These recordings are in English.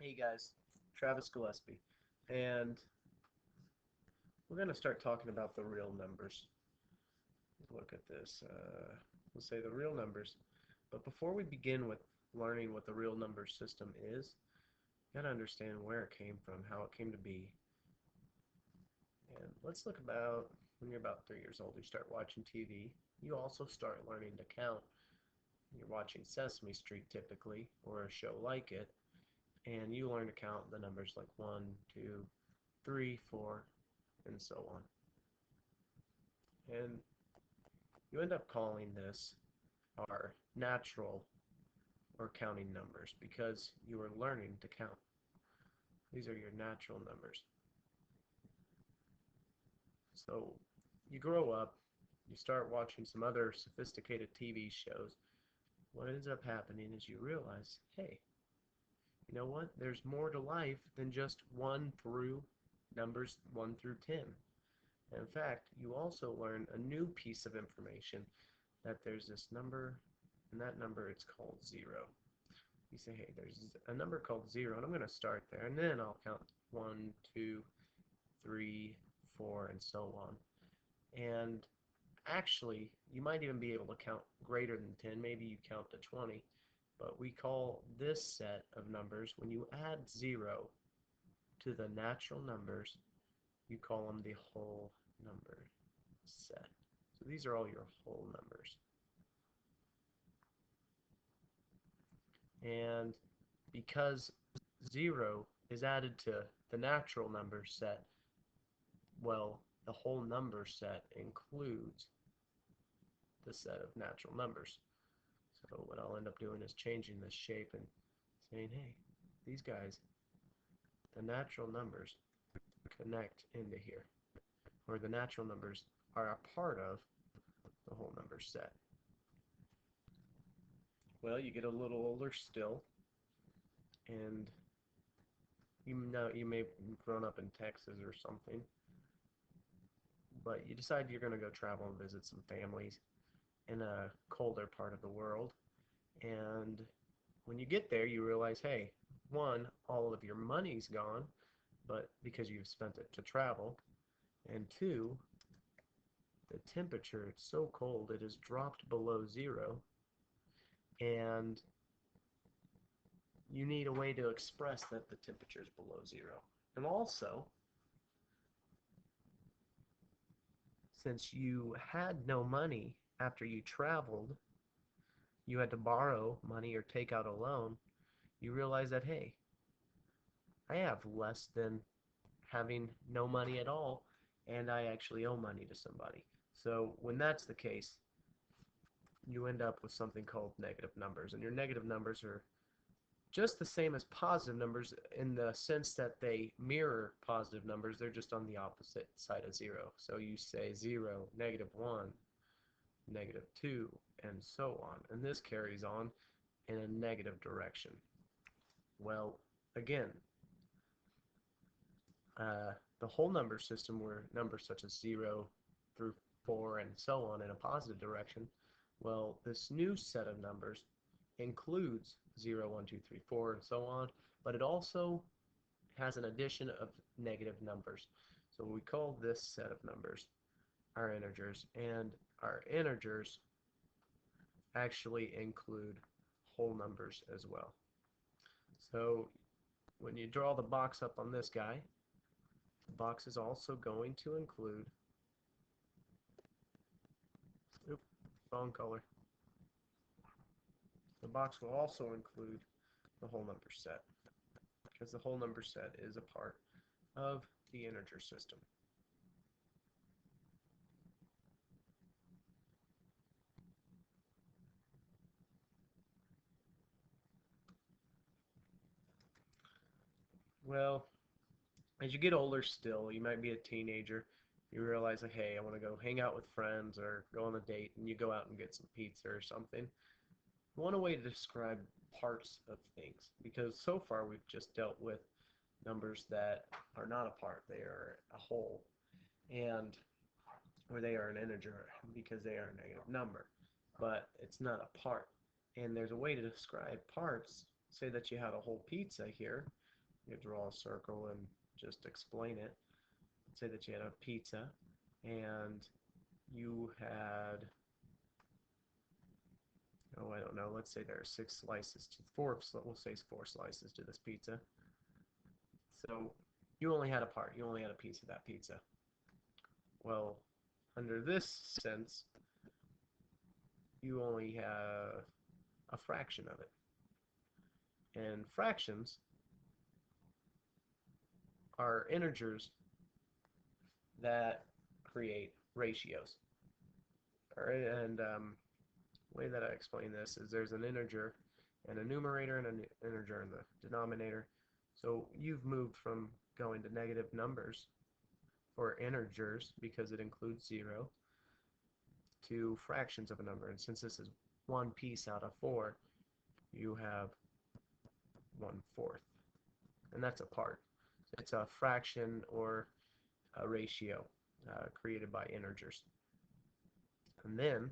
Hey guys, Travis Gillespie, and we're going to start talking about the real numbers. Look at this. We'll say the real numbers. But before we begin with learning what the real number system is, you got to understand where it came from, how it came to be. And let's look about when you're about 3 years old, you start watching TV. You also start learning to count. You're watching Sesame Street typically, or a show like it, and you learn to count the numbers like 1, 2, 3, 4, and so on. And you end up calling this our natural or counting numbers because you are learning to count. These are your natural numbers. So you grow up, you start watching some other sophisticated TV shows. What ends up happening is you realize, hey, you know what? There's more to life than just 1 through numbers 1 through 10. In fact, you also learn a new piece of information that there's this number, and that number it's called 0. You say, hey, there's a number called 0, and I'm going to start there, and then I'll count 1, 2, 3, 4, and so on. And actually, you might even be able to count greater than 10. Maybe you count to 20. But we call this set of numbers, when you add 0 to the natural numbers, you call them the whole number set. So these are all your whole numbers. And because 0 is added to the natural number set, well, the whole number set includes the set of natural numbers. So what I'll end up doing is changing this shape and saying, hey, these guys, the natural numbers connect into here, or the natural numbers are a part of the whole number set. Well, you get a little older still, and you may have grown up in Texas or something, but you decide you're going to go travel and visit some families in a colder part of the world. And when you get there, you realize, hey, one, all of your money's gone, but because you've spent it to travel, and two, the temperature, it's so cold, it has dropped below 0, and you need a way to express that the temperature is below 0. And also, since you had no money after you traveled, you had to borrow money or take out a loan, you realize that, hey, I have less than having no money at all, and I actually owe money to somebody. So when that's the case, you end up with something called negative numbers. And your negative numbers are just the same as positive numbers in the sense that they mirror positive numbers. They're just on the opposite side of 0. So you say 0, -1, -2, and so on. And this carries on in a negative direction. Well, again, the whole number system where numbers such as 0 through 4 and so on in a positive direction, well, this new set of numbers includes 0, 1, 2, 3, 4, and so on, but it also has an addition of negative numbers. So we call this set of numbers our integers, and our integers actually include whole numbers as well. So when you draw the box up on this guy, the box is also going to include, oops, wrong color. The box will also include the whole number set, because the whole number set is a part of the integer system. Well, as you get older still, you might be a teenager, you realize like, hey, I want to go hang out with friends or go on a date, and you go out and get some pizza or something. One way to describe parts of things, because so far we've just dealt with numbers that are not a part, they are a whole, and or they are an integer because they are a negative number, but it's not a part. And there's a way to describe parts. Say that you had a whole pizza here. You draw a circle and just explain it. Let's say that you had a pizza and you had, oh, I don't know, let's say there are 6 slices, we'll say 4 slices to this pizza. So you only had a part, you only had a piece of that pizza. Well, under this sense, you only have a fraction of it. And fractions are integers that create ratios. All right, and the way that I explain this is there's an integer and a numerator and an integer in the denominator. So you've moved from going to negative numbers for integers because it includes 0 to fractions of a number. And since this is 1 piece out of 4, you have 1/4. And that's a part. It's a fraction or a ratio created by integers. And then,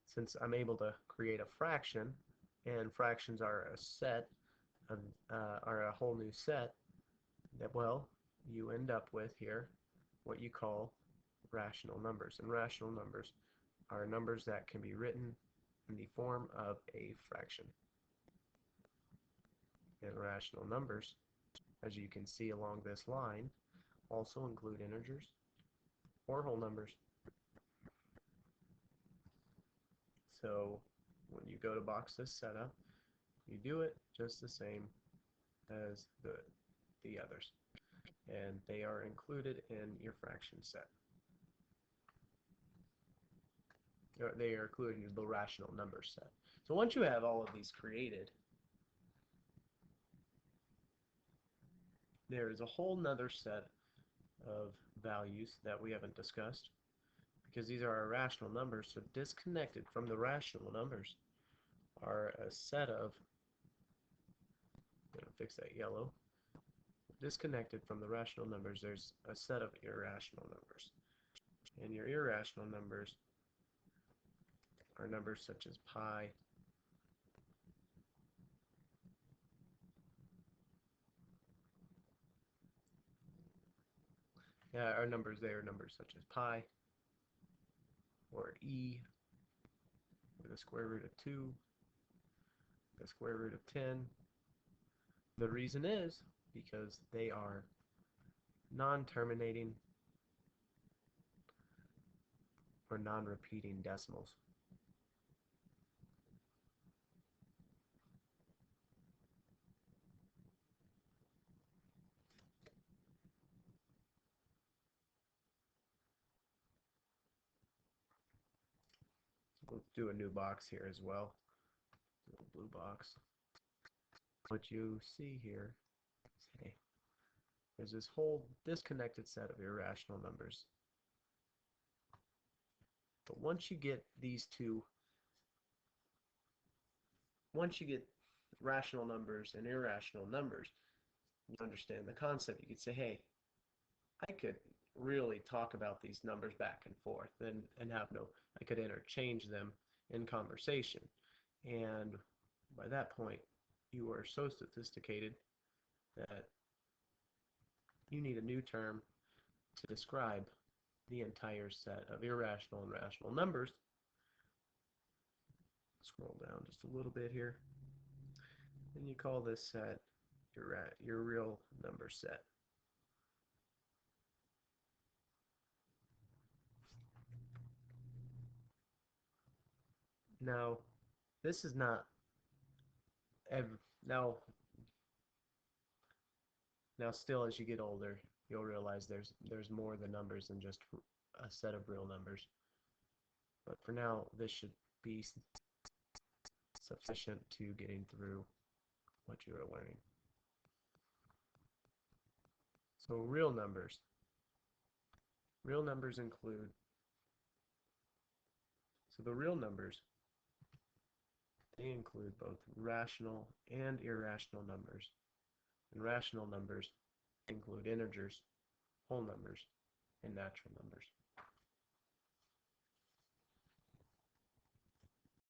since I'm able to create a fraction, and fractions are a set, of, are a whole new set, that, well, you end up with here what you call rational numbers. And rational numbers are numbers that can be written in the form of a fraction. And rational numbers, as you can see along this line, also include integers or whole numbers. So when you go to box this setup, you do it just the same as the others, and they are included in your fraction set. They are included in the rational number set. So once you have all of these created, there is a whole nother set of values that we haven't discussed, because these are our rational numbers. So disconnected from the rational numbers are a set of, I'm going to fix that yellow, disconnected from the rational numbers, there's a set of irrational numbers. And your irrational numbers are numbers such as pi, our numbers there are numbers such as pi, or e, or the square root of 2, the square root of 10. The reason is because they are non-terminating or non-repeating decimals. We'll do a new box here as well, a little blue box. What you see here is, hey, there's this whole disconnected set of irrational numbers. But once you get these two, once you get rational numbers and irrational numbers, you understand the concept. You could say, hey, I could really talk about these numbers back and forth and have no, I could interchange them in conversation. And by that point, you are so sophisticated that you need a new term to describe the entire set of irrational and rational numbers. Scroll down just a little bit here. And you call this set your real number set. Now, this is not now still, as you get older, you'll realize there's more than numbers than just a set of real numbers. But for now, this should be sufficient to getting through what you are learning. So real numbers include, so the real numbers, they include both rational and irrational numbers. And rational numbers include integers, whole numbers, and natural numbers.